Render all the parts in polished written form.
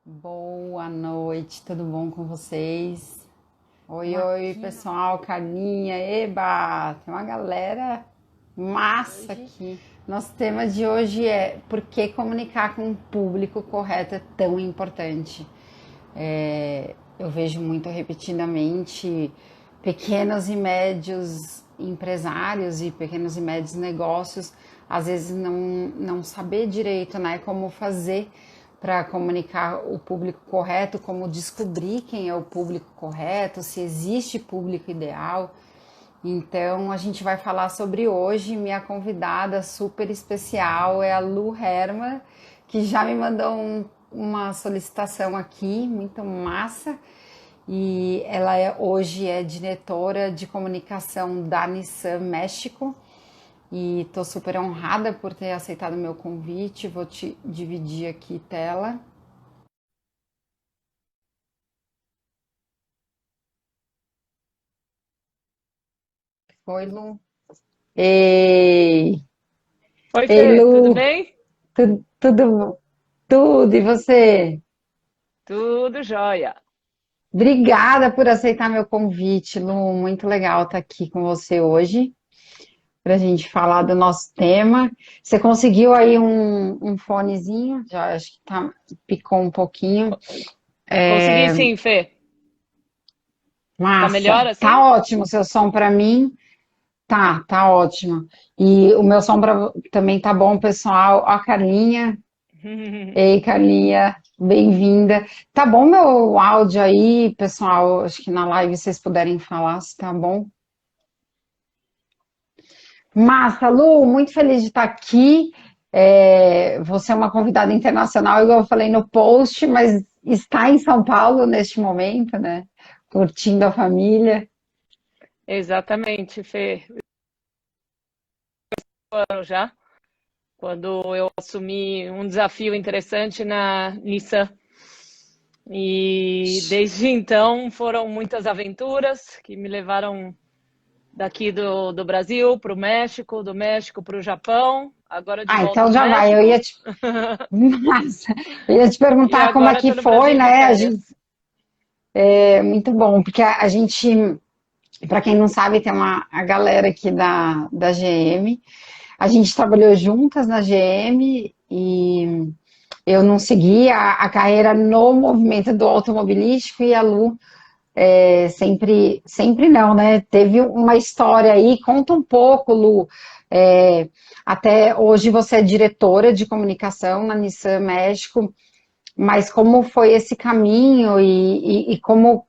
Boa noite, tudo bom com vocês? Oi, oi, Aqui pessoal, Carlinha, eba, tem uma galera massa hoje. aqui. Nosso tema de hoje é por que comunicar com o público correto é tão importante. Eu vejo muito repetidamente pequenos e médios empresários e pequenos e médios negócios, às vezes não saber direito, né, como fazer para comunicar o público correto, como descobrir quem é o público correto, se existe público ideal. Então, a gente vai falar sobre hoje. Minha convidada super especial é a Lu Herman, que já me mandou uma solicitação aqui, muito massa. E ela hoje é diretora de comunicação da Nissan México. E estou super honrada por ter aceitado o meu convite. Vou te dividir aqui tela. Oi, Lu. Ei! Oi, Ei, Fê, tudo Lu! bem? Tudo, tudo, e você? Tudo jóia. Obrigada por aceitar meu convite, Lu. Muito legal estar aqui com você hoje para a gente falar do nosso tema. Você conseguiu aí um fonezinho? Já acho que picou um pouquinho. Consegui sim, Fê. Tá melhor Massa. Tá assim? ótimo o seu som para mim. Tá ótimo. E o meu som também tá bom, pessoal. Ó, a Carlinha. Ei, Carlinha, bem-vinda. Tá bom meu áudio aí, pessoal? Acho que na live vocês puderem falar se tá bom. Massa, Lu, muito feliz de estar aqui. Você é uma convidada internacional, igual eu falei no post, mas está em São Paulo neste momento, né? Curtindo a família. Exatamente, Fê. Ano já, quando eu assumi um desafio interessante na Nissan. E desde então foram muitas aventuras que me levaram daqui do Brasil para o México, do México para o Japão, agora de Ah, volta então no já vai. México. Massa. Eu ia te E perguntar como é agora que estou no foi, Brasil de né? férias. É muito bom, porque a gente, para quem não sabe, tem a galera aqui da GM. A gente trabalhou juntas na GM e eu não segui a carreira no movimento do automobilístico e a Lu sempre não, né? Teve uma história aí, conta um pouco, Lu. É, até hoje você é diretora de comunicação na Nissan México, mas como foi esse caminho e como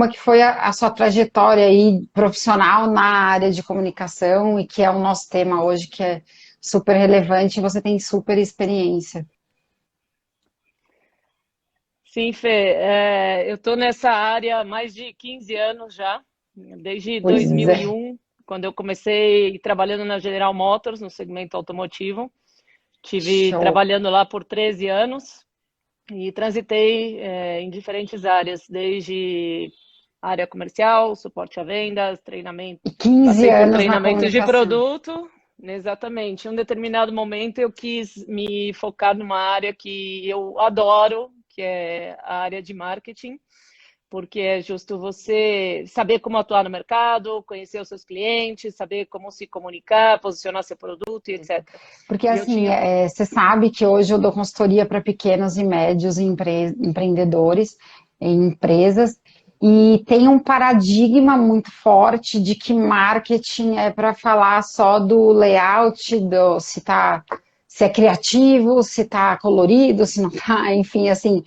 é que foi a sua trajetória aí profissional na área de comunicação e que é o nosso tema hoje, que é super relevante, e você tem super experiência. Sim, Fê, eu estou nessa área há mais de 15 anos já, desde Pois é, 2001, quando eu comecei trabalhando na General Motors, no segmento automotivo. Tive show. trabalhando lá por 13 anos e transitei em diferentes áreas, desde área comercial, suporte a vendas, treinamento. E 15 Passei por anos na treinamento de comunicação. produto, exatamente. Em um determinado momento eu quis me focar numa área que eu adoro, que é a área de marketing, porque é justo você saber como atuar no mercado, conhecer os seus clientes, saber como se comunicar, posicionar seu produto e etc. Porque, E eu assim, tinha. você sabe que hoje eu dou consultoria para pequenos e médios empreendedores, empresas, e tem um paradigma muito forte de que marketing é para falar só do layout, se é criativo, se está colorido, se não está, enfim, assim,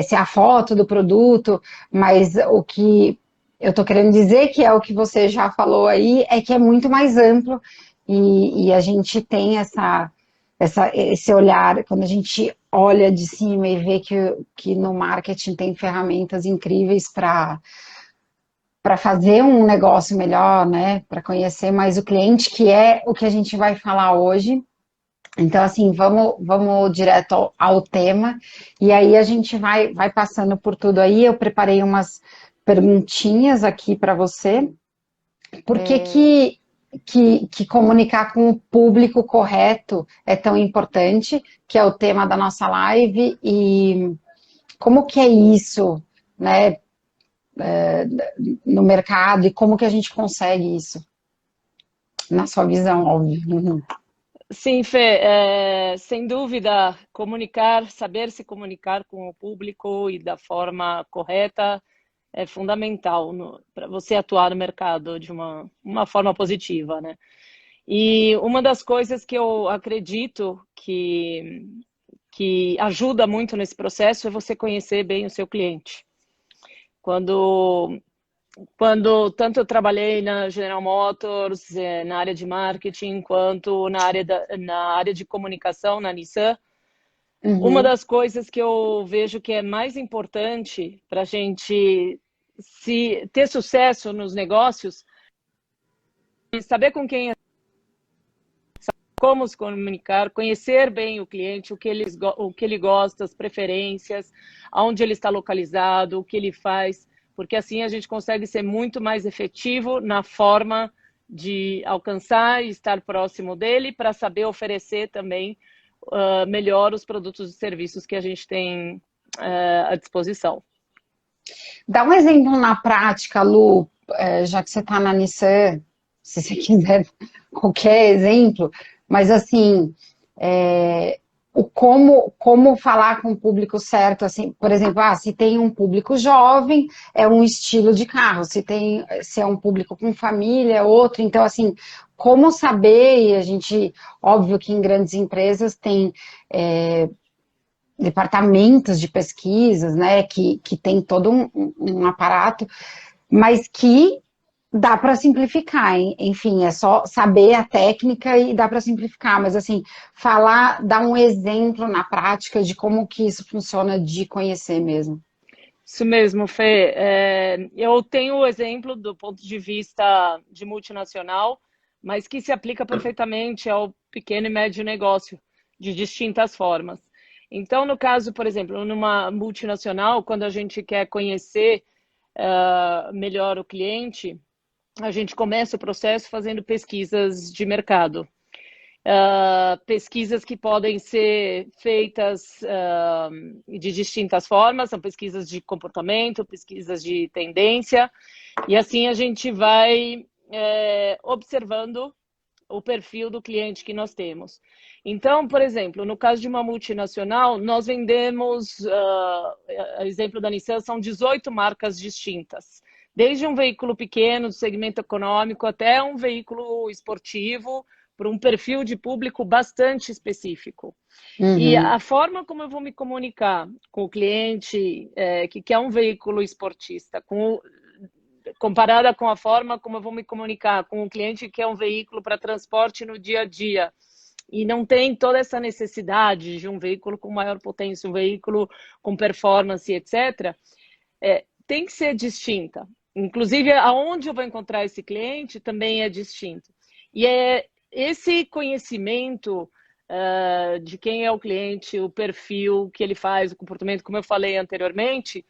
se é a foto do produto, mas o que eu estou querendo dizer, que é o que você já falou aí, é que é muito mais amplo e a gente tem esse olhar, quando a gente olha de cima e vê que no marketing tem ferramentas incríveis para fazer um negócio melhor, né? Para conhecer mais o cliente, que é o que a gente vai falar hoje. Então, assim, vamos direto ao tema, e aí a gente vai passando por tudo aí. Eu preparei umas perguntinhas aqui para você. Por que, que comunicar com o público correto é tão importante, que é o tema da nossa live, como que é isso, né, no mercado e como que a gente consegue isso, na sua visão, óbvio. Uhum. Sim, Fê, sem dúvida, comunicar, saber se comunicar com o público e da forma correta é fundamental para você atuar no mercado de uma forma positiva, né? E uma das coisas que eu acredito que ajuda muito nesse processo é você conhecer bem o seu cliente. Quando tanto eu trabalhei na General Motors, na área de marketing, quanto na área de comunicação, na Nissan, uma Uhum. das coisas que eu vejo que é mais importante para a gente se ter sucesso nos negócios é saber com quem, como se comunicar, conhecer bem o cliente, o que ele gosta, as preferências, aonde ele está localizado, o que ele faz, porque assim a gente consegue ser muito mais efetivo na forma de alcançar e estar próximo dele para saber oferecer também melhor os produtos e serviços que a gente tem à disposição. Dá um exemplo na prática, Lu, já que você está na Nissan, se você quiser qualquer exemplo, mas assim, como falar com o público certo, assim, por exemplo, se tem um público jovem, é um estilo de carro, se é um público com família, é outro, então assim, como saber, e a gente, óbvio que em grandes empresas tem departamentos de pesquisas, né, que tem todo um aparato, mas que dá para simplificar, enfim, é só saber a técnica e dá para simplificar, mas assim, dar um exemplo na prática de como que isso funciona de conhecer mesmo. Isso mesmo, Fê. Eu tenho o exemplo do ponto de vista de multinacional, mas que se aplica perfeitamente ao pequeno e médio negócio, de distintas formas. Então, no caso, por exemplo, numa multinacional, quando a gente quer conhecer melhor o cliente, a gente começa o processo fazendo pesquisas de mercado. Pesquisas que podem ser feitas de distintas formas, são pesquisas de comportamento, pesquisas de tendência, e assim a gente vai observando o perfil do cliente que nós temos. Então, por exemplo, no caso de uma multinacional, nós vendemos, exemplo da Nissan, são 18 marcas distintas. Desde um veículo pequeno, do segmento econômico, até um veículo esportivo, para um perfil de público bastante específico. E Uhum. a forma como eu vou me comunicar com o cliente que quer um veículo esportista, comparada com a forma como eu vou me comunicar com o cliente que quer um veículo para transporte no dia a dia, e não tem toda essa necessidade de um veículo com maior potência, um veículo com performance, etc., tem que ser distinta. Inclusive, aonde eu vou encontrar esse cliente também é distinto. E esse conhecimento de quem é o cliente, o perfil que ele faz, o comportamento, como eu falei anteriormente,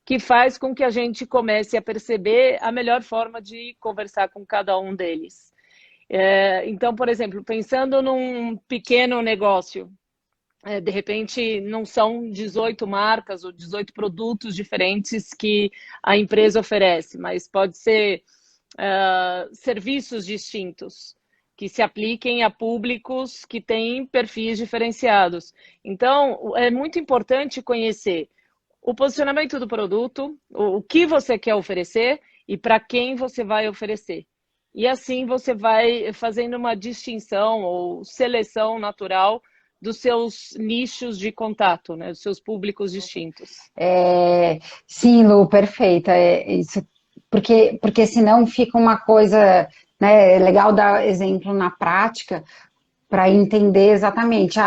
que faz com que a gente comece a perceber a melhor forma de conversar com cada um deles. Então, por exemplo, pensando num pequeno negócio, de repente não são 18 marcas ou 18 produtos diferentes que a empresa oferece, mas pode ser serviços distintos que se apliquem a públicos que têm perfis diferenciados. Então, é muito importante conhecer o posicionamento do produto, o que você quer oferecer e para quem você vai oferecer. E assim você vai fazendo uma distinção ou seleção natural dos seus nichos de contato, né, dos seus públicos distintos. Sim, Lu, perfeita. Isso, porque senão fica uma coisa, né? É legal dar exemplo na prática para entender exatamente.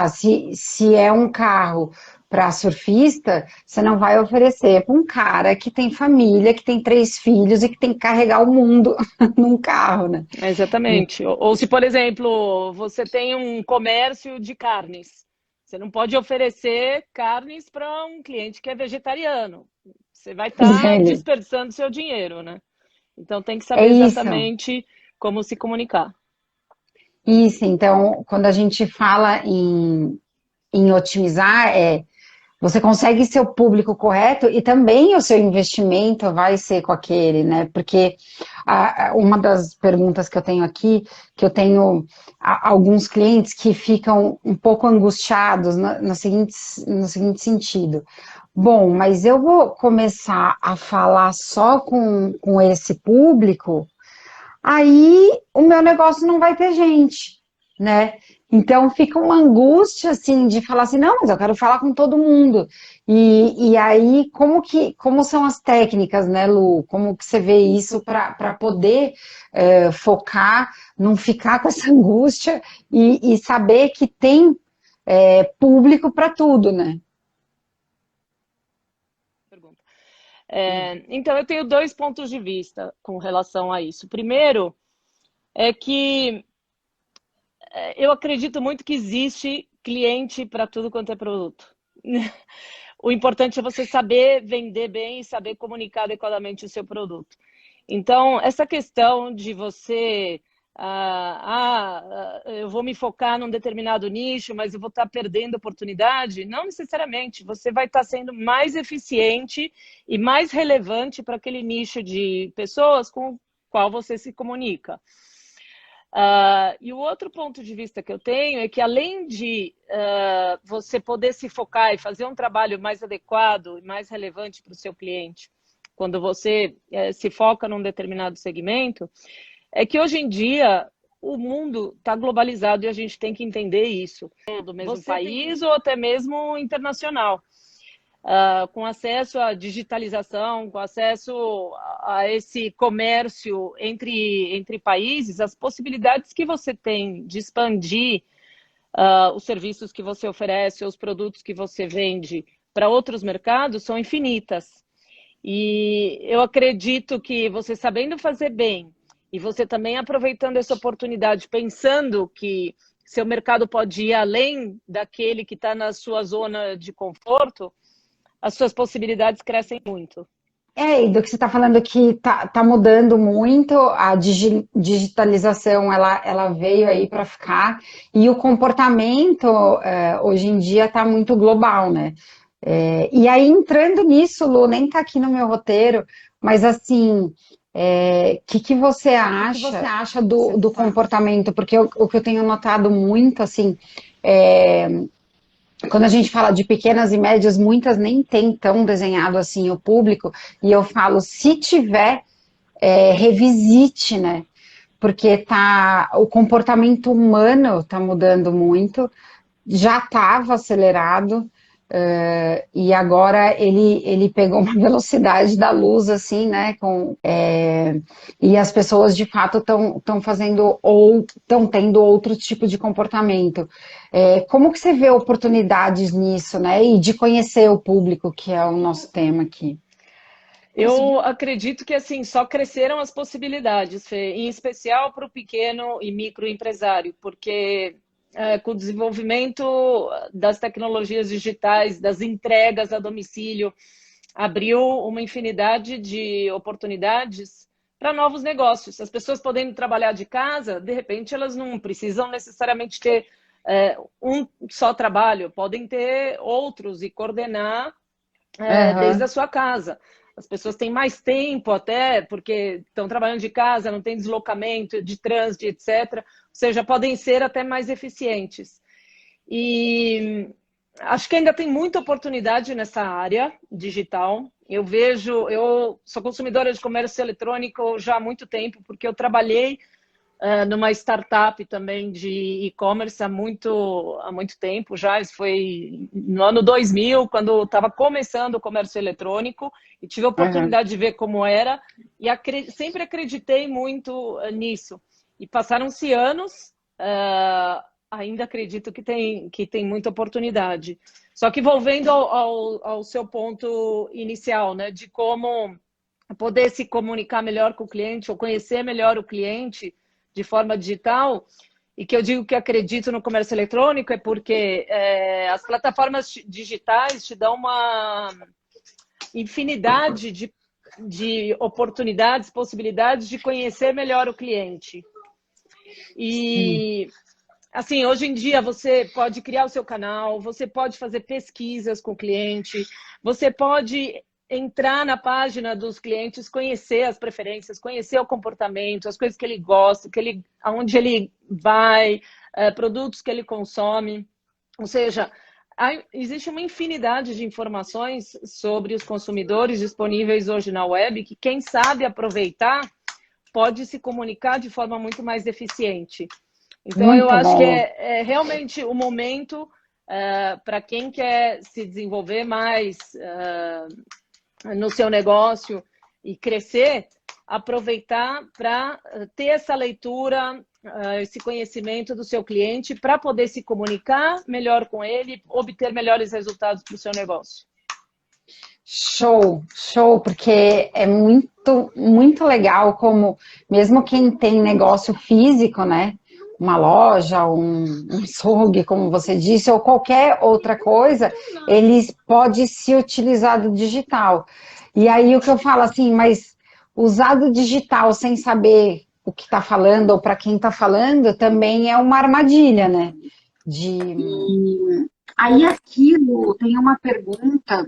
Se é um carro para surfista, você não vai oferecer para um cara que tem família, que tem 3 filhos e que tem que carregar o mundo num carro, né? Exatamente. Ou se, por exemplo, você tem um comércio de carnes, você não pode oferecer carnes para um cliente que é vegetariano. Você vai estar dispersando seu dinheiro, né? Então tem que É saber isso. exatamente como se comunicar. Isso, então, quando a gente fala em otimizar, você consegue ser o público correto e também o seu investimento vai ser com aquele, né? Porque uma das perguntas que eu tenho aqui, que eu tenho alguns clientes que ficam um pouco angustiados no seguinte sentido. Bom, mas eu vou começar a falar só com esse público, aí o meu negócio não vai ter gente, né? Então fica uma angústia assim de falar assim, não, mas eu quero falar com todo mundo. E aí, como são as técnicas, né, Lu? Como que você vê isso para poder focar, não ficar com essa angústia e saber que tem público para tudo, né? Pergunta. Então, eu tenho dois pontos de vista com relação a isso. Primeiro, é que eu acredito muito que existe cliente para tudo quanto é produto. O importante é você saber vender bem e saber comunicar adequadamente o seu produto. Então, essa questão de você, eu vou me focar num determinado nicho, mas eu vou estar perdendo oportunidade, não necessariamente. Você vai estar sendo mais eficiente e mais relevante para aquele nicho de pessoas com o qual você se comunica. E o outro ponto de vista que eu tenho é que, além de você poder se focar e fazer um trabalho mais adequado e mais relevante para o seu cliente, quando você se foca num determinado segmento, é que hoje em dia o mundo está globalizado e a gente tem que entender isso. Do mesmo país ou até mesmo internacional. Com acesso à digitalização, com acesso a esse comércio entre países, as possibilidades que você tem de expandir os serviços que você oferece, os produtos que você vende para outros mercados são infinitas. E eu acredito que você sabendo fazer bem e você também aproveitando essa oportunidade, pensando que seu mercado pode ir além daquele que está na sua zona de conforto, as suas possibilidades crescem muito. E do que você está falando que tá mudando muito, a digitalização ela veio aí para ficar, e o comportamento hoje em dia está muito global, né? E aí, entrando nisso, Lu, nem está aqui no meu roteiro, mas assim, que você acha do comportamento? Porque o que eu tenho notado muito, assim, quando a gente fala de pequenas e médias, muitas nem tem tão desenhado assim o público, e eu falo, se tiver, revisite, né? Porque o comportamento humano está mudando muito, já estava acelerado, e agora ele pegou uma velocidade da luz, assim, né? E as pessoas de fato estão fazendo ou estão tendo outro tipo de comportamento. Como que você vê oportunidades nisso, né? E de conhecer o público, que é o nosso tema aqui. Eu acredito que assim só cresceram as possibilidades, Fê, em especial para o pequeno e microempresário, porque com o desenvolvimento das tecnologias digitais, das entregas a domicílio, abriu uma infinidade de oportunidades para novos negócios. As pessoas podendo trabalhar de casa, de repente elas não precisam necessariamente ter um só trabalho, podem ter outros e coordenar desde a sua casa. As pessoas têm mais tempo até, porque estão trabalhando de casa, não tem deslocamento de trânsito, etc. Ou seja, podem ser até mais eficientes. E acho que ainda tem muita oportunidade nessa área digital. Eu sou consumidora de comércio eletrônico já há muito tempo, porque eu trabalhei numa startup também de e-commerce há muito tempo já. Isso foi no ano 2000, quando estava começando o comércio eletrônico, e tive a oportunidade de ver como era, e sempre acreditei muito nisso. E passaram-se anos, ainda acredito que tem muita oportunidade. Só que voltando ao seu ponto inicial, né, de como poder se comunicar melhor com o cliente ou conhecer melhor o cliente de forma digital, e que eu digo que acredito no comércio eletrônico é porque as plataformas digitais te dão uma infinidade de oportunidades, possibilidades de conhecer melhor o cliente. E Assim, hoje em dia você pode criar o seu canal, você pode fazer pesquisas com o cliente, você pode entrar na página dos clientes, conhecer as preferências, conhecer o comportamento, as coisas que ele gosta, aonde ele vai, produtos que ele consome. Ou seja, existe uma infinidade de informações sobre os consumidores disponíveis hoje na web que quem sabe aproveitar pode se comunicar de forma muito mais eficiente. Então, eu Muito acho que bom. é realmente o momento para quem quer se desenvolver mais no seu negócio e crescer, aproveitar para ter essa leitura, esse conhecimento do seu cliente para poder se comunicar melhor com ele, obter melhores resultados para o seu negócio. Show, show, porque é muito, muito legal como, mesmo quem tem negócio físico, né? Uma loja, um açougue, como você disse, ou qualquer outra coisa, eles pode se utilizar do digital. E aí o que eu falo assim, mas usar do digital sem saber o que está falando ou para quem está falando também é uma armadilha, né? E aí aquilo tem uma pergunta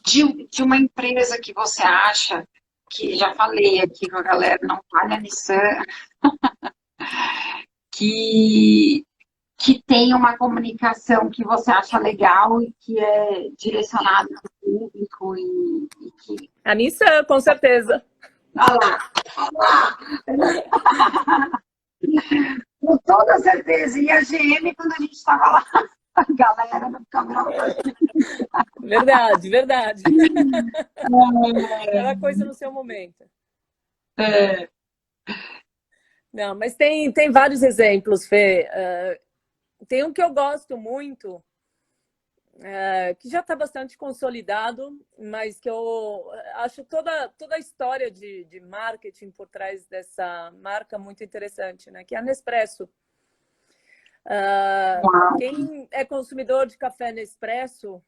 de uma empresa que você acha, que já falei aqui com a galera, não falha Nissan, que, que tem uma comunicação que você acha legal e que é direcionada para o público e que. A Nissan, com certeza. Olha lá, olha lá. Com toda certeza. E a GM, quando a gente estava lá, a galera não ficava brava. Verdade, verdade. Cada coisa no seu momento. É. Não, mas tem vários exemplos, Fê. Tem um que eu gosto muito, que já está bastante consolidado, mas que eu acho toda a história de marketing por trás dessa marca muito interessante, né? Que é a Nespresso. Quem é consumidor de café Nespresso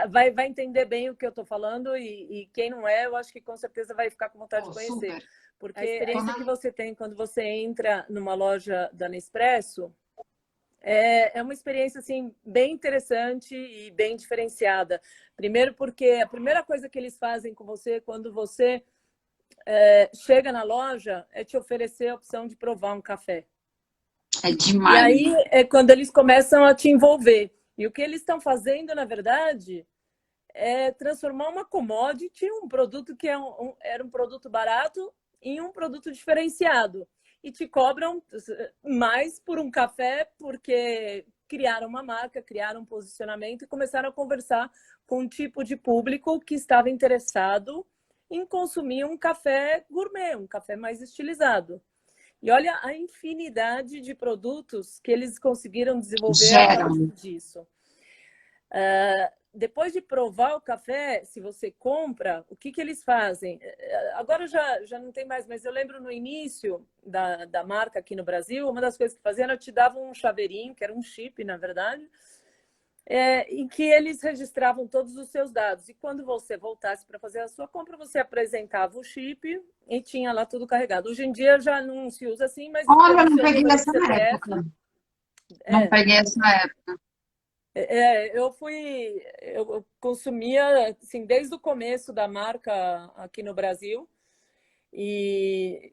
vai entender bem o que eu estou falando e quem não é, eu acho que com certeza vai ficar com vontade de conhecer. Super. Porque a experiência que você tem quando você entra numa loja da Nespresso é uma experiência assim, bem interessante e bem diferenciada. Primeiro porque a primeira coisa que eles fazem com você quando você chega na loja é te oferecer a opção de provar um café. É demais. E aí é quando eles começam a te envolver. E o que eles estão fazendo, na verdade, é transformar uma commodity, um produto que era um produto barato, em um produto diferenciado. E te cobram mais por um café, porque criaram uma marca, criaram um posicionamento e começaram a conversar com um tipo de público que estava interessado em consumir um café gourmet, um café mais estilizado. E olha a infinidade de produtos que eles conseguiram desenvolver a partir disso. Depois de provar o café, se você compra, o que eles fazem? Agora já não tem mais, mas eu lembro no início da marca aqui no Brasil, uma das coisas que faziam era te davam um chaveirinho, que era um chip, na verdade, em que eles registravam todos os seus dados. E quando você voltasse para fazer a sua compra, você apresentava o chip e tinha lá tudo carregado. Hoje em dia já não se usa assim, mas... Olha, não peguei essa época. Não peguei essa época. Eu consumia assim, desde o começo da marca aqui no Brasil e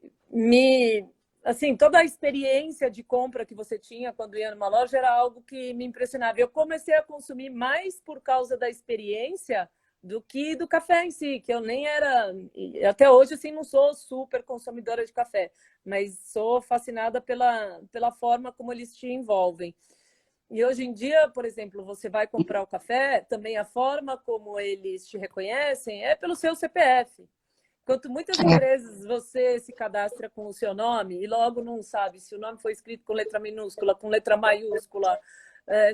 assim, toda a experiência de compra que você tinha quando ia numa loja era algo que me impressionava. Eu comecei a consumir mais por causa da experiência do que do café em si, que eu nem era... Até hoje, assim, não sou super consumidora de café, mas sou fascinada pela forma como eles te envolvem. E hoje em dia, por exemplo, você vai comprar o café, também a forma como eles te reconhecem é pelo seu CPF. Enquanto muitas empresas você se cadastra com o seu nome e logo não sabe se o nome foi escrito com letra minúscula, com letra maiúscula,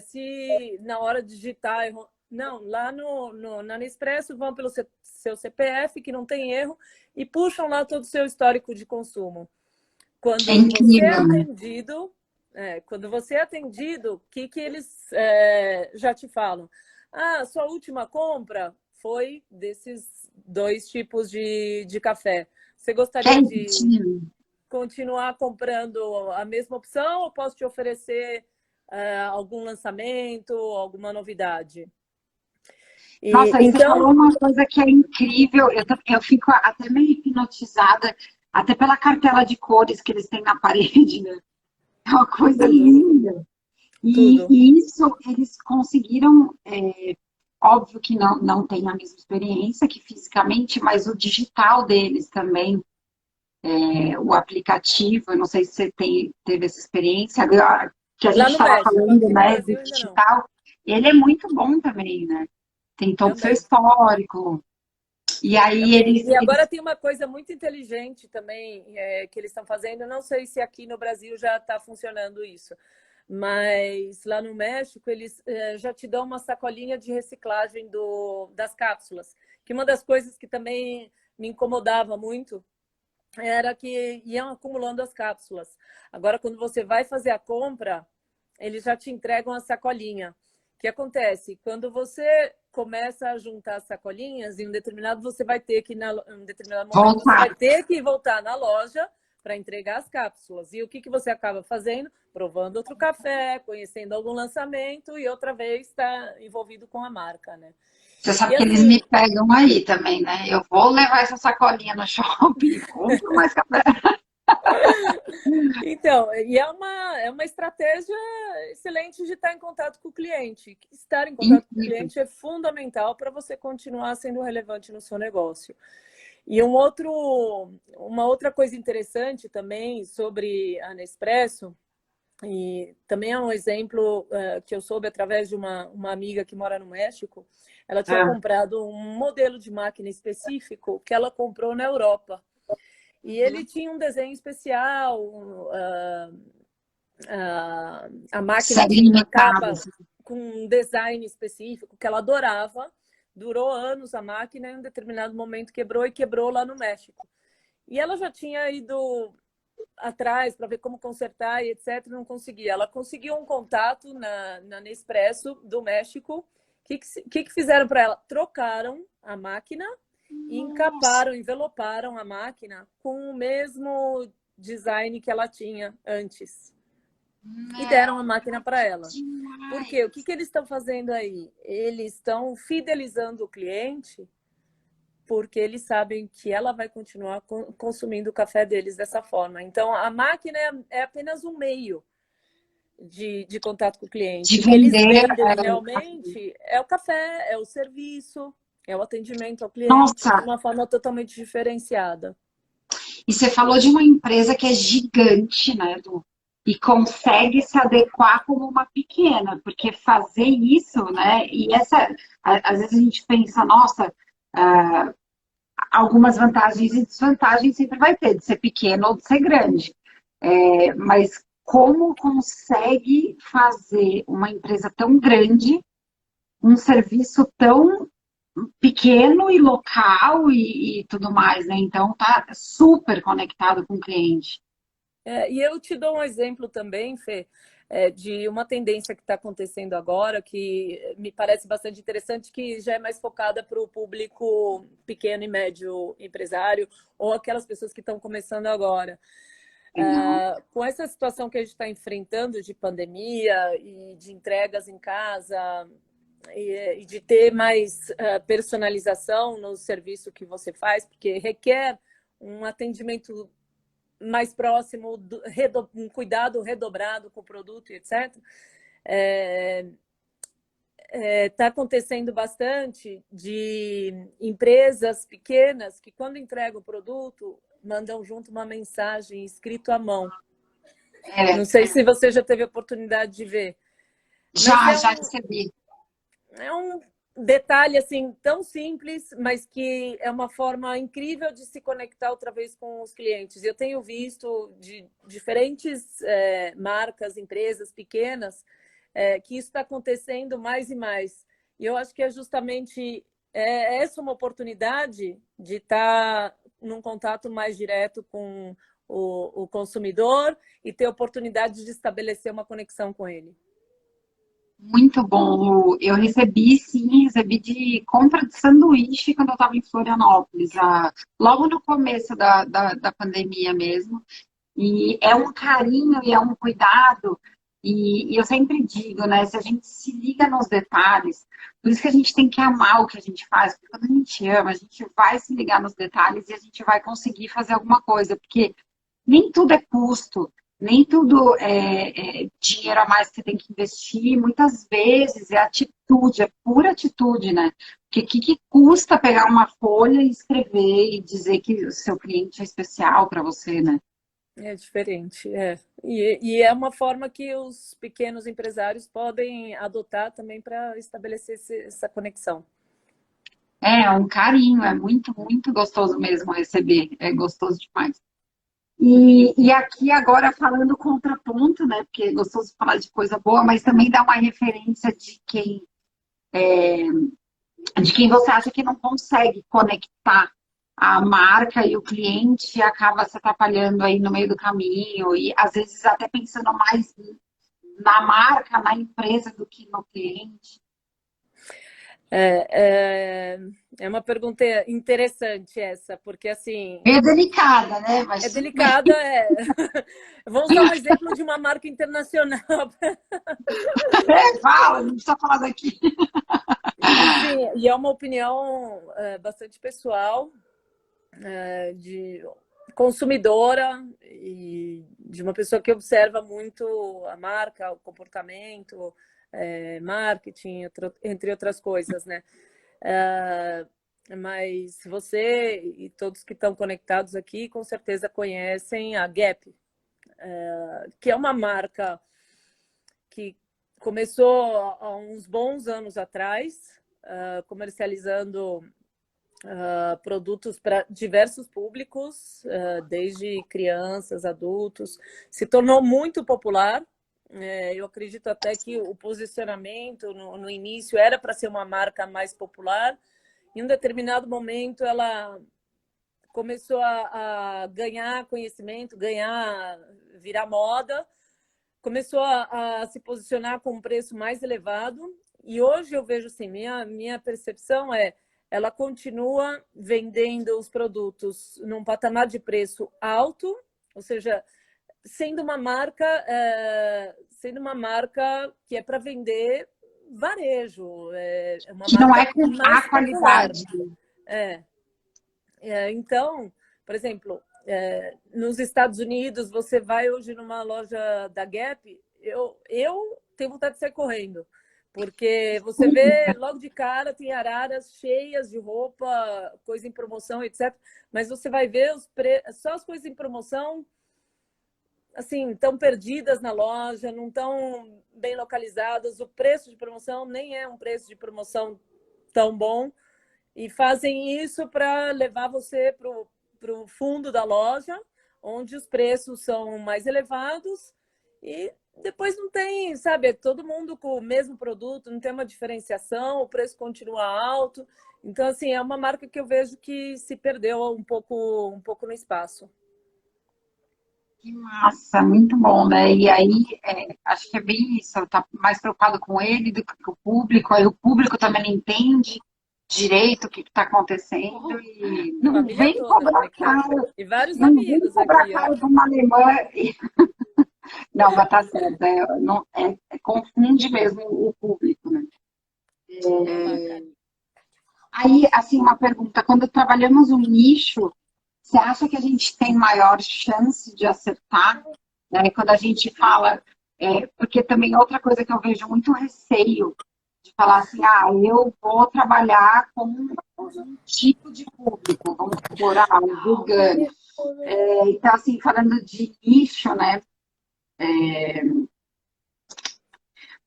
se na hora de digitar... Não, lá na Nespresso vão pelo seu CPF, que não tem erro, e puxam lá todo o seu histórico de consumo. Quando você é atendido... quando você é atendido, o que eles já te falam? Sua última compra foi desses 2 tipos de café. Você gostaria de Quentinho. continuar comprando a mesma opção ou posso te oferecer algum lançamento, alguma novidade? Nossa, aí você Então, falou uma coisa que é incrível. Eu fico até meio hipnotizada, até pela cartela de cores que eles têm na parede, né? É uma coisa tudo, linda. tudo. E isso eles conseguiram, óbvio que não tem a mesma experiência que fisicamente, mas o digital deles também, o aplicativo, eu não sei se você teve essa experiência, que a gente Lá no estava México, falando, aqui no né, do Brasil ainda não. digital, ele é muito bom também, né? Tem todo o seu Também. histórico. E aí Também. E agora eles tem uma coisa muito inteligente também que eles estão fazendo. Eu não sei se aqui no Brasil já está funcionando isso, mas lá no México eles já te dão uma sacolinha de reciclagem das cápsulas. Que uma das coisas que também me incomodava muito era que iam acumulando as cápsulas. Agora, quando você vai fazer a compra, eles já te entregam a sacolinha. O que acontece? Quando você começa a juntar as sacolinhas, em um determinado você vai ter que, em um determinado momento, você voltar. vai ter que voltar na loja para entregar as cápsulas. E o que você acaba fazendo? Provando outro café, conhecendo algum lançamento e outra vez está envolvido com a marca, né? Você sabe E que eles me assim, pegam aí também, né? Eu vou levar essa sacolinha no shopping e compro mais café. então, e é uma estratégia excelente de estar em contato com o cliente. Estar em contato com o Incrível. cliente é fundamental para você continuar sendo relevante no seu negócio. E uma outra coisa interessante também sobre a Nespresso, e também é um exemplo que eu soube através de uma amiga que mora no México, ela tinha Ah, comprado um modelo de máquina específico que um comprou na Europa. E ele tinha um desenho especial, a máquina série tinha uma limitada. capa com um design específico que ela adorava. Durou anos a máquina, em um determinado momento quebrou e quebrou lá no México. E ela já tinha ido atrás para ver como consertar e etc. Não conseguia. Ela conseguiu um contato na Nespresso do México. O que fizeram para ela? Trocaram a máquina e Nossa, encaparam, enveloparam a máquina com o mesmo design que ela tinha antes e deram a meu, máquina para que ela. Por demais. quê? O que eles estão fazendo aí? Eles estão fidelizando o cliente porque eles sabem que ela vai continuar consumindo o café deles dessa forma. Então, a máquina é apenas um meio de contato com o De cliente. O que eles vender. vendem realmente é o café, é o serviço, é o atendimento ao cliente de Nossa, uma forma totalmente diferenciada. e você falou de uma empresa que é gigante, né, Edu? E consegue se adequar como uma pequena, porque fazer isso, né? E às vezes a gente pensa, nossa, ah, algumas vantagens e desvantagens sempre vai ter, de ser pequeno ou de ser grande. Mas como consegue fazer uma empresa tão grande um serviço tão pequeno e local e tudo mais, né? Então tá super conectado com o cliente. E eu te dou um exemplo também, Fê, de uma tendência que está acontecendo agora, que me parece bastante interessante, que já é mais focada para o público pequeno e médio empresário, ou aquelas pessoas que estão começando agora. Legal. Com essa situação que a gente está enfrentando de pandemia e de entregas em casa, e de ter mais personalização no serviço que você faz, porque requer um atendimento mais próximo, um cuidado redobrado com o produto, etc. Está acontecendo bastante de empresas pequenas que, quando entregam o produto, mandam junto uma mensagem escrito à mão. É, Não sei se você já teve a oportunidade de ver, mas já recebi. é um detalhe assim tão simples, mas que é uma forma incrível de se conectar outra vez com os clientes. Eu tenho visto de diferentes marcas, empresas pequenas, que isso está acontecendo mais e mais. E eu acho que é justamente essa uma oportunidade de estar num contato mais direto com o consumidor e ter oportunidade de estabelecer uma conexão com ele. Muito bom. Eu recebi, sim, recebi de compra de sanduíche quando eu estava em Florianópolis, logo no começo da pandemia mesmo. E é um carinho e é um cuidado. E eu sempre digo, né? Se a gente se liga nos detalhes, por isso que a gente tem que amar o que a gente faz, porque quando a gente ama, a gente vai se ligar nos detalhes e a gente vai conseguir fazer alguma coisa, porque nem tudo é custo, nem tudo é dinheiro a mais que você tem que investir, muitas vezes é atitude, é pura atitude, né? Porque o que custa pegar uma folha e escrever e dizer que o seu cliente é especial para você, né? É diferente, é. E é uma forma que os pequenos empresários podem adotar também para estabelecer essa conexão. É um carinho, é muito, muito gostoso mesmo receber, é gostoso demais. E aqui agora falando contraponto, né? Porque é gostoso falar de coisa boa, mas também dá uma referência de quem você acha que não consegue conectar a marca e o cliente e acaba se atrapalhando aí no meio do caminho e às vezes até pensando mais na marca, na empresa do que no cliente. É uma pergunta interessante essa, porque assim, Meio delicada, né? é Mas tudo bem. delicada. Vou usar um exemplo de uma marca internacional. Fala, não precisa falar daqui. Sim, e é uma opinião bastante pessoal, de consumidora e de uma pessoa que observa muito a marca, o comportamento, marketing, entre outras coisas, né? Mas você e todos que estão conectados aqui com certeza conhecem a Gap, que é uma marca que começou há uns bons anos atrás, comercializando produtos para diversos públicos, desde crianças, adultos. Se tornou muito popular. Eu acredito até que o posicionamento no início era para ser uma marca mais popular. Em um determinado momento, ela começou a ganhar conhecimento, virar moda, começou a se posicionar com um preço mais elevado. E hoje eu vejo assim, minha percepção ela continua vendendo os produtos num patamar de preço alto, ou seja, sendo uma marca que é para vender varejo, é uma Que não marca é com mais a popular. qualidade. É. Então, por exemplo, nos Estados Unidos, você vai hoje numa loja da Gap, eu tenho vontade de sair correndo, porque você vê logo de cara, tem araras cheias de roupa, coisa em promoção, etc. Mas você vai ver só as coisas em promoção, assim, estão perdidas na loja, não estão bem localizadas, o preço de promoção nem é um preço de promoção tão bom. E fazem isso para levar você para o fundo da loja, onde os preços são mais elevados e depois não tem, sabe, é todo mundo com o mesmo produto, não tem uma diferenciação, o preço continua alto. Então, assim, é uma marca que eu vejo que se perdeu um pouco no espaço. Que massa, muito bom, né? E aí, acho que é bem isso, tá mais preocupado com ele do que com o público, aí o público também não entende direito o que está acontecendo e não Família vem toda cobrar conectada. caro, E vários não vem amigos cobrar aqui, ó. caro de uma alemã. Não, mas tá certo, não, confunde mesmo o público, né? Aí, assim, uma pergunta, quando trabalhamos um nicho, você acha que a gente tem maior chance de acertar, né? Quando a gente fala, porque também outra coisa que eu vejo muito receio de falar assim, eu vou trabalhar com um tipo de público, vamos supor, o vegano. Então, assim, falando de nicho, né?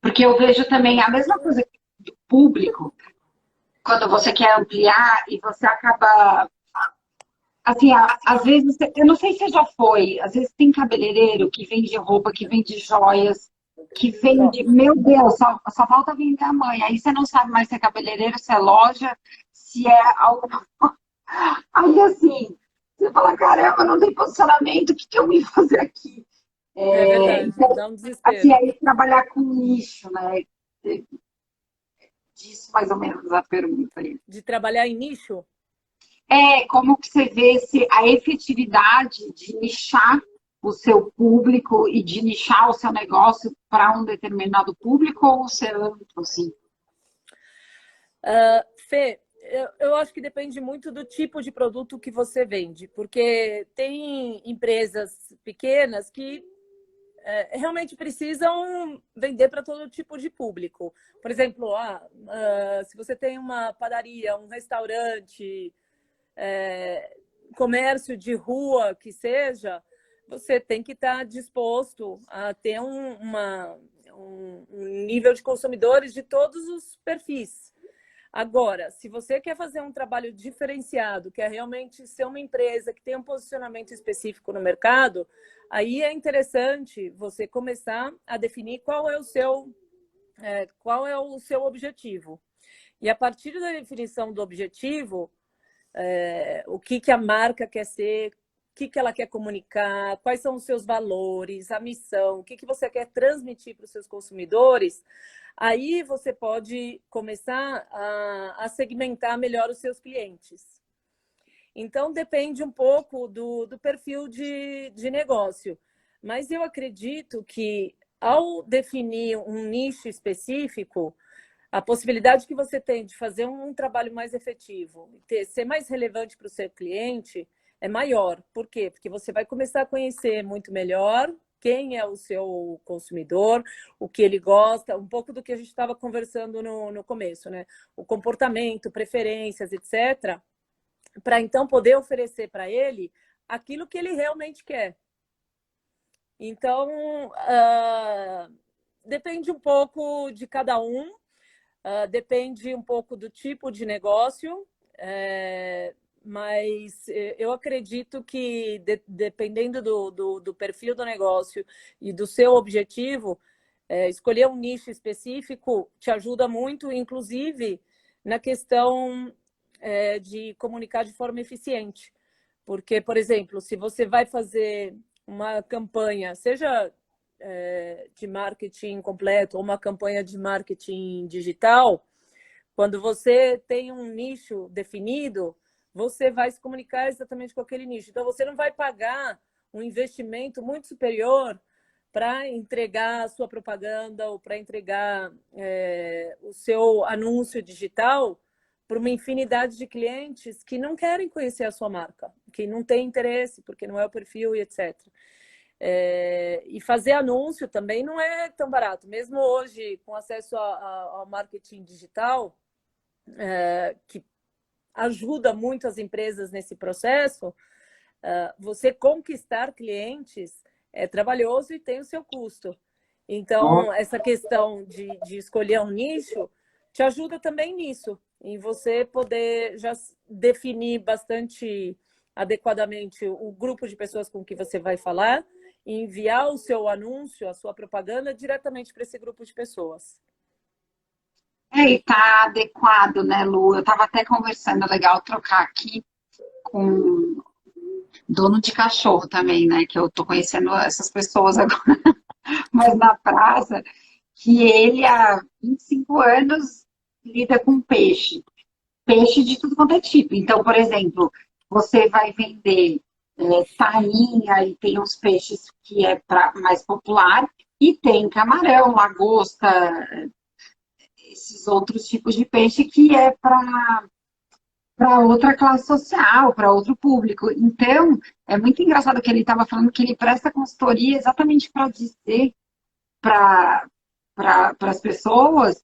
Porque eu vejo também a mesma coisa do público, quando você quer ampliar e você acaba. Assim, às vezes, eu não sei se você já foi, às vezes tem cabeleireiro que vende roupa, que vende joias, que vende, meu Deus, só falta vender a mãe. Aí você não sabe mais se é cabeleireiro, se é loja, se é algo. Aí assim, você fala, caramba, não tem posicionamento, o que eu vim fazer aqui? É verdade, Então, dá um assim, desespero. aí trabalhar com nicho, né? disso mais ou menos a pergunta aí. De trabalhar em nicho? Como que você vê se a efetividade de nichar o seu público e de nichar o seu negócio para um determinado público ou ser amplo, assim? Fê, eu acho que depende muito do tipo de produto que você vende, porque tem empresas pequenas que realmente precisam vender para todo tipo de público. Por exemplo, se você tem uma padaria, um restaurante, comércio de rua, que seja, você tem que estar disposto a ter um nível de consumidores de todos os perfis. Agora, se você quer fazer um trabalho diferenciado, quer realmente ser uma empresa que tem um posicionamento específico no mercado, aí é interessante você começar a definir qual é o seu objetivo. E a partir da definição do objetivo, o que a marca quer ser, o que ela quer comunicar, quais são os seus valores, a missão, o que você quer transmitir para os seus consumidores, aí você pode começar a segmentar melhor os seus clientes. Então, depende um pouco do perfil de negócio. Mas eu acredito que, ao definir um nicho específico, a possibilidade que você tem de fazer um trabalho mais efetivo, ser mais relevante para o seu cliente, é maior. Por quê? Porque você vai começar a conhecer muito melhor quem é o seu consumidor, o que ele gosta, um pouco do que a gente estava conversando no começo, né? O comportamento, preferências, etc., para então poder oferecer para ele aquilo que ele realmente quer. Então, depende um pouco de cada um. Depende um pouco do tipo de negócio, mas eu acredito que, dependendo do perfil do negócio e do seu objetivo, escolher um nicho específico te ajuda muito, inclusive na questão de comunicar de forma eficiente. Porque, por exemplo, se você vai fazer uma campanha, seja de marketing completo ou uma campanha de marketing digital, quando você tem um nicho definido, você vai se comunicar exatamente com aquele nicho. Então, você não vai pagar um investimento muito superior para entregar a sua propaganda ou para entregar o seu anúncio digital para uma infinidade de clientes que não querem conhecer a sua marca, que não têm interesse, porque não é o perfil e etc. E fazer anúncio também não é tão barato. Mesmo hoje, com acesso ao marketing digital, que ajuda muito as empresas nesse processo, você conquistar clientes é trabalhoso e tem o seu custo. Então, essa questão de escolher um nicho te ajuda também nisso, em você poder já definir bastante adequadamente o grupo de pessoas com que você vai falar e enviar o seu anúncio, a sua propaganda diretamente para esse grupo de pessoas. E tá adequado, né, Lu? Eu estava até conversando, é legal trocar aqui com dono de cachorro também, né? Que eu tô conhecendo essas pessoas agora, mas na praça, que ele há 25 anos lida com peixe. Peixe de tudo quanto é tipo. Então, por exemplo, você vai vender tainha e tem uns peixes que é mais popular, e tem camarão, lagosta, esses outros tipos de peixe que é para outra classe social, para outro público. Então, é muito engraçado que ele estava falando que ele presta consultoria exatamente para dizer para as pessoas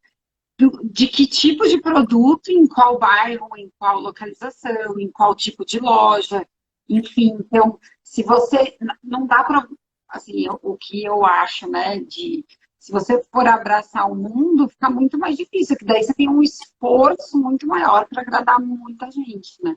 de que tipo de produto, em qual bairro, em qual localização, em qual tipo de loja, enfim. Então, se você não dá para, assim, o que eu acho, né, de se você for abraçar o mundo, fica muito mais difícil, que daí você tem um esforço muito maior para agradar muita gente, né?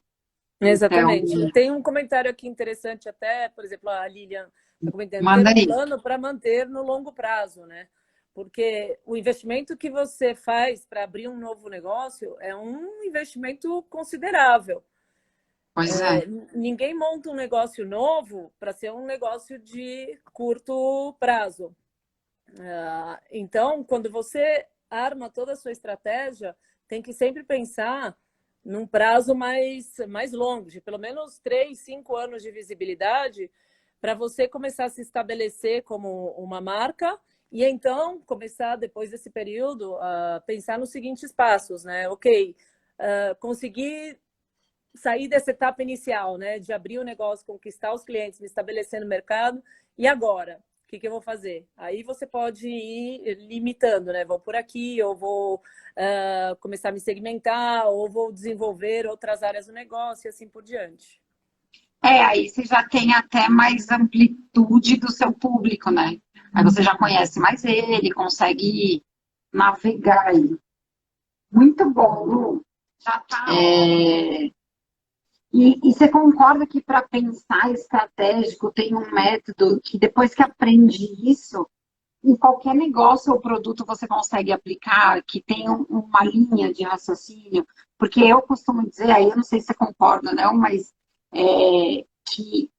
Então, Exatamente. Tem um comentário aqui interessante até, por exemplo, a Lilian está comentando, ter manda um aí. plano para manter no longo prazo, né? Porque o investimento que você faz para abrir um novo negócio é um investimento considerável. Pois é. Ninguém monta um negócio novo para ser um negócio de curto prazo. Então, quando você arma toda a sua estratégia, tem que sempre pensar num prazo mais longo, de pelo menos 3, 5 anos de visibilidade, para você começar a se estabelecer como uma marca e então começar, depois desse período, a pensar nos seguintes passos, né? Ok, conseguir sair dessa etapa inicial, né? De abrir o negócio, conquistar os clientes, me estabelecer no mercado, e agora? O que eu vou fazer? Aí você pode ir limitando, né? Vou por aqui, ou vou começar a me segmentar, ou vou desenvolver outras áreas do negócio e assim por diante. Aí você já tem até mais amplitude do seu público, né? Aí você já conhece mais ele, consegue navegar aí. Muito bom, Lu. Já tá. E você concorda que para pensar estratégico tem um método que depois que aprende isso, em qualquer negócio ou produto você consegue aplicar, que tem uma linha de raciocínio? Porque eu costumo dizer, aí eu não sei se você concorda, não, mas que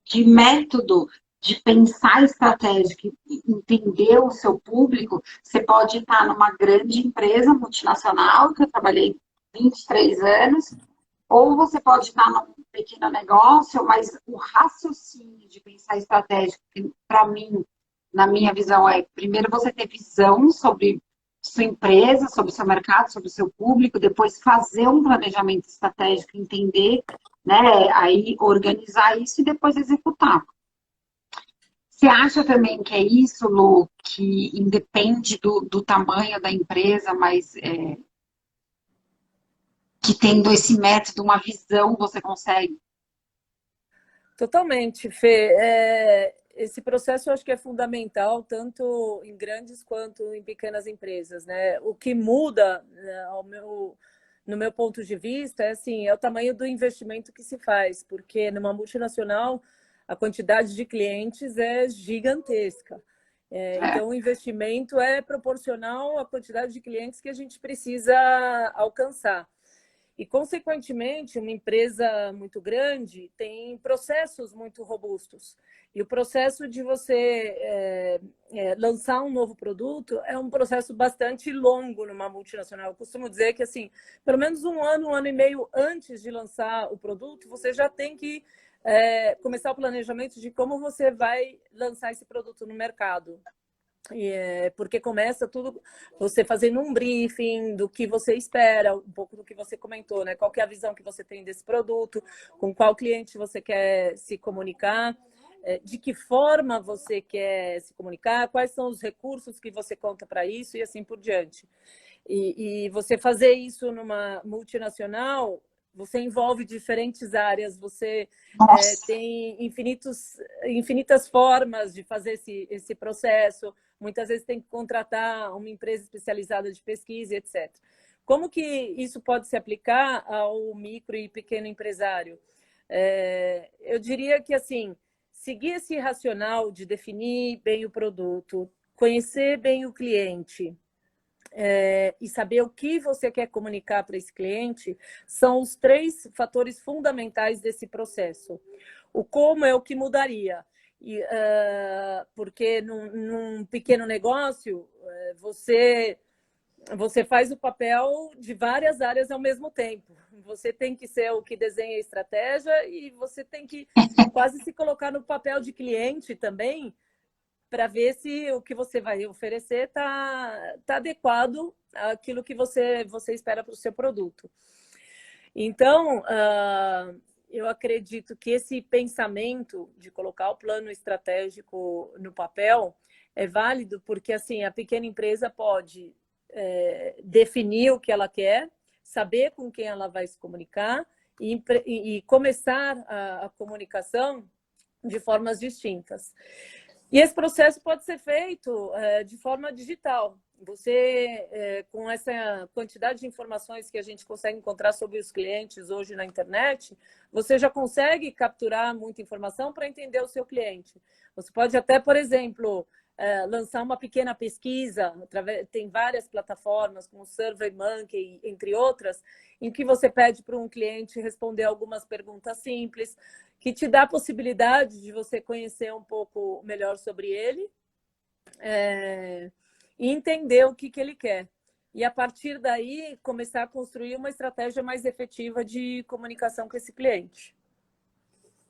de método de pensar estratégico e entender o seu público, você pode estar numa grande empresa multinacional, que eu trabalhei 23 anos, ou você pode estar num pequeno negócio, mas o raciocínio de pensar estratégico, para mim, na minha visão, é primeiro você ter visão sobre sua empresa, sobre o seu mercado, sobre o seu público, depois fazer um planejamento estratégico, entender, né, aí organizar isso e depois executar. Você acha também que é isso, Lu, que independe do tamanho da empresa, mas que tendo esse método, uma visão, você consegue? Totalmente, Fê. Esse processo eu acho que é fundamental, tanto em grandes quanto em pequenas empresas, né? O que muda, né, no meu ponto de vista, é o tamanho do investimento que se faz, porque numa multinacional a quantidade de clientes é gigantesca. Então, o investimento é proporcional à quantidade de clientes que a gente precisa alcançar. E, consequentemente, uma empresa muito grande tem processos muito robustos. E o processo de você lançar um novo produto é um processo bastante longo numa multinacional. Eu costumo dizer que, assim, pelo menos um ano e meio antes de lançar o produto, você já tem que começar o planejamento de como você vai lançar esse produto no mercado. Porque começa tudo você fazendo um briefing do que você espera, um pouco do que você comentou, né? Qual que é a visão que você tem desse produto, com qual cliente você quer se comunicar, de que forma você quer se comunicar, quais são os recursos que você conta para isso e assim por diante. E você fazer isso numa multinacional, você envolve diferentes áreas, você tem infinitas formas de fazer esse processo. Muitas vezes tem que contratar uma empresa especializada de pesquisa, etc. Como que isso pode se aplicar ao micro e pequeno empresário? Eu diria que, assim, seguir esse racional de definir bem o produto, conhecer bem o cliente, e saber o que você quer comunicar para esse cliente são os 3 fatores fundamentais desse processo. O como é o que mudaria. Porque num pequeno negócio, você faz o papel de várias áreas ao mesmo tempo. Você tem que ser o que desenha a estratégia e você tem que quase se colocar no papel de cliente também, para ver se o que você vai oferecer está adequado àquilo que você espera para o seu produto. Então, eu acredito que esse pensamento de colocar o plano estratégico no papel é válido, porque assim a pequena empresa pode definir o que ela quer, saber com quem ela vai se comunicar e começar a comunicação de formas distintas. E esse processo pode ser feito de forma digital. Você, com essa quantidade de informações que a gente consegue encontrar sobre os clientes hoje na internet, você já consegue capturar muita informação para entender o seu cliente. Você pode até, por exemplo, lançar uma pequena pesquisa, tem várias plataformas, como o SurveyMonkey, entre outras, em que você pede para um cliente responder algumas perguntas simples, que te dá a possibilidade de você conhecer um pouco melhor sobre ele. e entender o que ele quer. E, a partir daí, começar a construir uma estratégia mais efetiva de comunicação com esse cliente.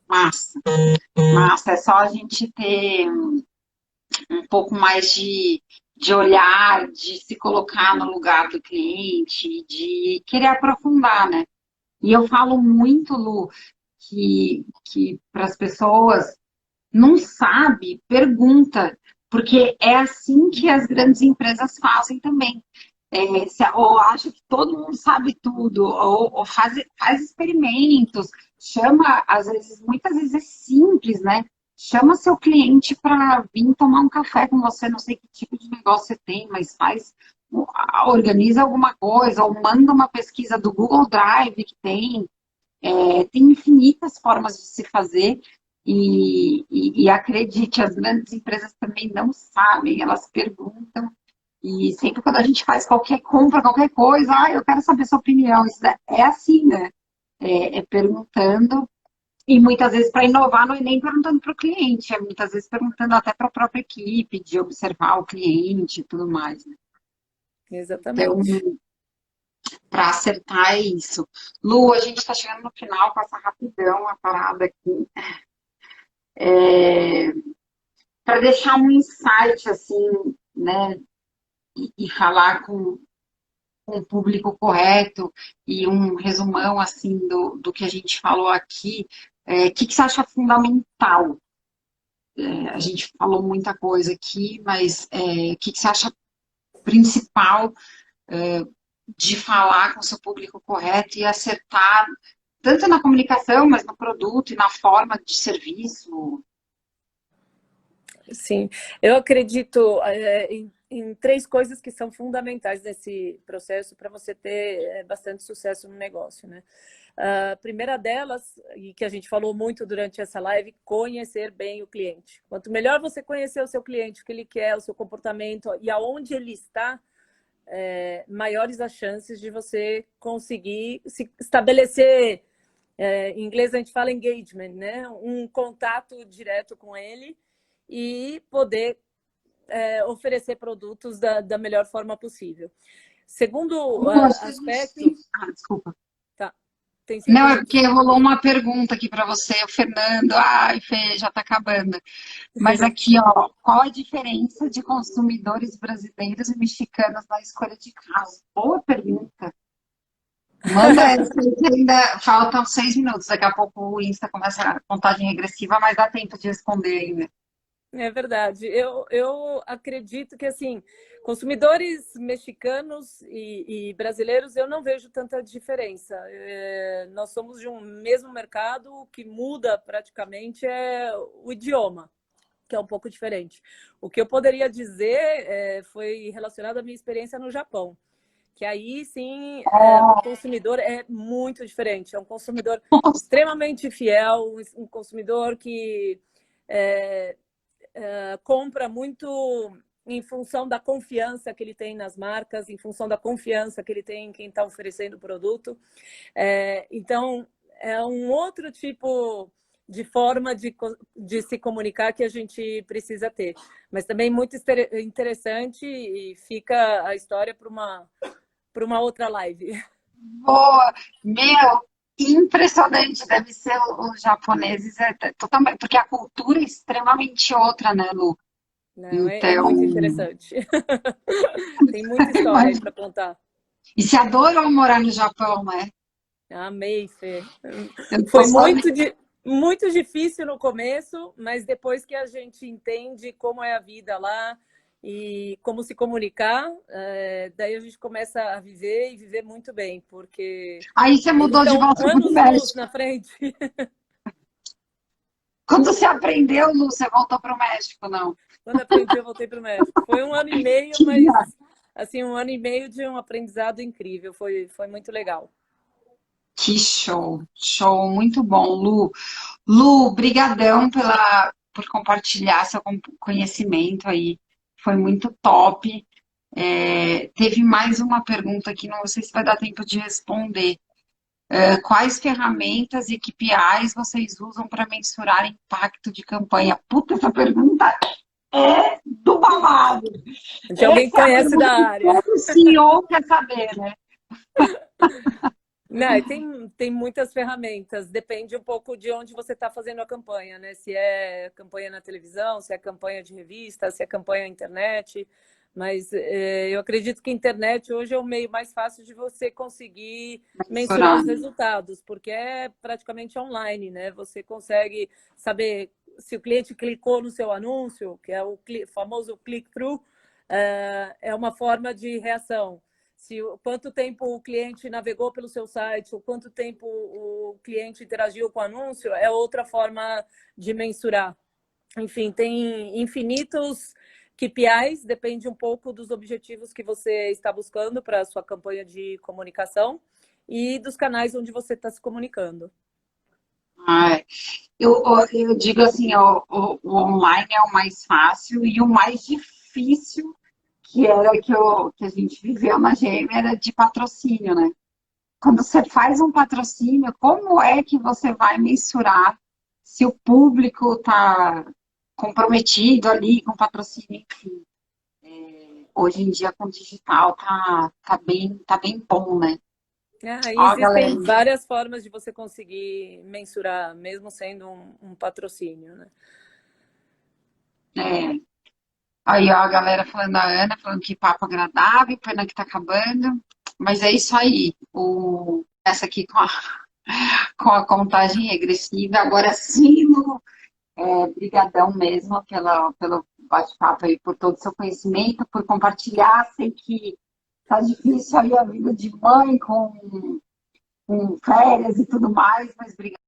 Massa, massa. É só a gente ter um pouco mais de olhar, de se colocar no lugar do cliente, de querer aprofundar, né? E eu falo muito, Lu, que para as pessoas não sabe, pergunta, porque é assim que as grandes empresas fazem também. Ou acha que todo mundo sabe tudo, ou faz experimentos, chama, às vezes, muitas vezes é simples, né? Chama seu cliente para vir tomar um café com você, não sei que tipo de negócio você tem, mas organiza alguma coisa, ou manda uma pesquisa do Google Drive que tem infinitas formas de se fazer. E acredite, as grandes empresas também não sabem, elas perguntam. E sempre quando a gente faz compra qualquer coisa, eu quero saber sua opinião. Isso é assim, né? É perguntando. E muitas vezes, para inovar, não é nem perguntando para o cliente, é muitas vezes perguntando até para a própria equipe, de observar o cliente e tudo mais. Né? Então, Exatamente. para acertar é isso. Lu, a gente está chegando no final, passa rapidão a parada aqui. Para deixar um insight, assim, né? E falar com o público correto e um resumão assim do que a gente falou aqui, o que você acha fundamental? A gente falou muita coisa aqui, mas o que você acha principal de falar com o seu público correto e acertar tanto na comunicação, mas no produto e na forma de serviço? Sim, eu acredito em 3 coisas que são fundamentais nesse processo para você ter bastante sucesso no negócio, né? A primeira delas, e que a gente falou muito durante essa live, conhecer bem o cliente. Quanto melhor você conhecer o seu cliente, o que ele quer, o seu comportamento e aonde ele está, maiores as chances de você conseguir se estabelecer, em inglês a gente fala engagement, né? Um contato direto com ele e poder oferecer produtos da melhor forma possível. Segundo aspecto... Desculpa. Tá, tem 5 Não, é minutos. porque rolou uma pergunta aqui para você, o Fernando. Ai, Fê, já está acabando. Mas aqui, ó, qual a diferença de consumidores brasileiros e mexicanos na escolha de casa? Boa pergunta. Manda essa que ainda faltam 6 minutos. Daqui a pouco o Insta começa a contagem regressiva, mas dá tempo de responder ainda. É verdade. Eu acredito que, assim, consumidores mexicanos e brasileiros, eu não vejo tanta diferença. Nós somos de um mesmo mercado, o que muda praticamente é o idioma, que é um pouco diferente. O que eu poderia dizer foi relacionado à minha experiência no Japão, que aí sim o consumidor é muito diferente. É um consumidor extremamente fiel, um consumidor que compra muito em função da confiança que ele tem nas marcas, em função da confiança que ele tem em quem está oferecendo o produto. Então, é um outro tipo de forma de se comunicar que a gente precisa ter. Mas também muito interessante, e fica a história para uma outra live. Boa! Meu, impressionante. Deve ser os japoneses, totalmente, porque a cultura é extremamente outra, né, Lu? Não, é Então, muito interessante. Tem muita história aí para contar. e se adorou morar no Japão, né? Amei, Fê. Eu tô Foi só... muito difícil no começo, mas depois que a gente entende como é a vida lá e como se comunicar, daí a gente começa a viver e viver muito bem, porque Aí você eles mudou de estão volta para o anos-luz México. na frente. Quando você aprendeu, Lu, você voltou para o México, não? Quando aprendi, eu voltei para o México. Foi 1 ano e meio, mas assim, 1 ano e meio de um aprendizado incrível. Foi muito legal. Que show, show, muito bom, Lu. Lu, brigadão por compartilhar seu conhecimento aí, foi muito top. Teve mais uma pergunta aqui, não sei se vai dar tempo de responder. Quais ferramentas e KPIs vocês usam para mensurar impacto de campanha? Puta, essa pergunta é do babado. De alguém que Esse é a conhece da pergunta que área. todo CEO quer saber, né? Não, e tem muitas ferramentas, depende um pouco de onde você está fazendo a campanha, né? Se é campanha na televisão, se é campanha de revista, se é campanha na internet. Mas eu acredito que a internet hoje é o meio mais fácil de você conseguir mensurar Mensurar. os resultados, porque é praticamente online, né? Você consegue saber se o cliente clicou no seu anúncio, que é o famoso click-through, é uma forma de reação. Quanto tempo o cliente navegou pelo seu site, ou quanto tempo o cliente interagiu com o anúncio, é outra forma de mensurar. Enfim, tem infinitos KPIs, depende um pouco dos objetivos que você está buscando para a sua campanha de comunicação e dos canais onde você está se comunicando. Ah, eu digo assim, o online é o mais fácil e o mais difícil, que era que a gente viveu na GM, era de patrocínio, né? Quando você faz um patrocínio, como é que você vai mensurar se o público está comprometido ali com o patrocínio? Enfim, hoje em dia com o digital tá bem bom, né? E Ó, galera, existem várias formas de você conseguir mensurar, mesmo sendo um patrocínio, né? é, aí ó, a galera falando, a Ana falando que papo agradável, pena que tá acabando, mas é isso aí. Essa aqui com a contagem regressiva, agora sim, brigadão mesmo pelo bate-papo aí, por todo o seu conhecimento, por compartilhar. Sei que tá difícil aí a vida de mãe com férias e tudo mais, mas obrigada.